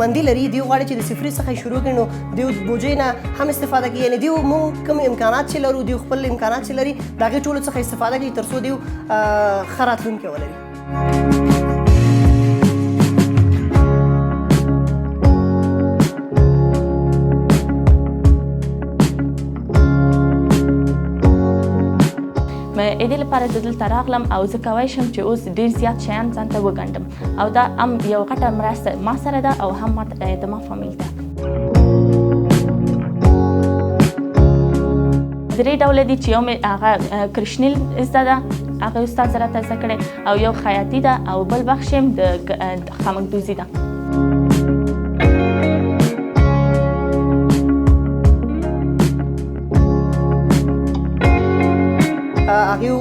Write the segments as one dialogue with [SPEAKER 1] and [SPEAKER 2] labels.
[SPEAKER 1] هنرمندي لري دیو غواړي چې د صفري څخه شروع کړي نو دیو بوجۍ نه هم استفاده کوي یعنې دیو مونږ کوم امکانات چې لرو دیو خپل امکانات چې لري د هغې ټولو څخه استفاده کوي تر څو دیو ښه راتلونکی ولري.
[SPEAKER 2] دې لپاره زه دلته راغلم او زه کولی شم چې اوس ډېر زیات شیان ځان ته وګنډم او دا هم یو غټه مرسته ما سره ده او هم د ما فامیل ته. درې ډوله دي چې یو مې هغه کرشنیل زده ده هغه استاد سره راته زده کړی او یو خیاطي ده او بل بخش یې د خامکدوزي ده.
[SPEAKER 1] هغې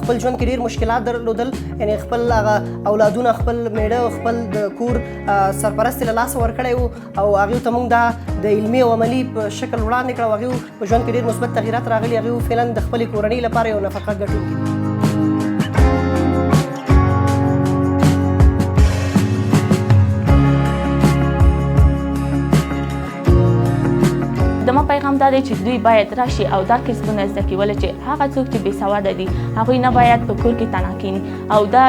[SPEAKER 1] خپل ژوند کې ډېر مشکلات درلودل یعنې خپل هغه اولادونه خپل میړه خپل د کور سرپرست یې له لاسه ورکړی و او هغې ته موږ دا د علمي او عملي په شکل وړاندې کړه او هغې په ژوند کې ډېر مثبت تغیرات راغلي. هغې فعلا د خپلې کورنۍ لپاره یو نفقه ګټونکي دي.
[SPEAKER 2] زما پیغام دا دی چې دوی باید راشي او دا کسبونه زده کړي ولې چې هغه څوک چې بېسواده دي هغوی نه باید په کور کې تنها کښېني او دا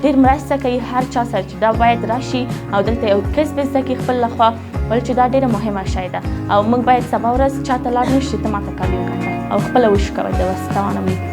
[SPEAKER 2] ډېر مرسته کوي هر چا سره چې دا باید راشي او دلته یو کسب زده کړي خپل لخوا ولې چې دا ډېره مهمه شی ده او موږ باید سبا ورځ چا ته لاړ نه شو چې ته ماته کالي وګنډه او خپله وشو کوئ د وس توانه وي.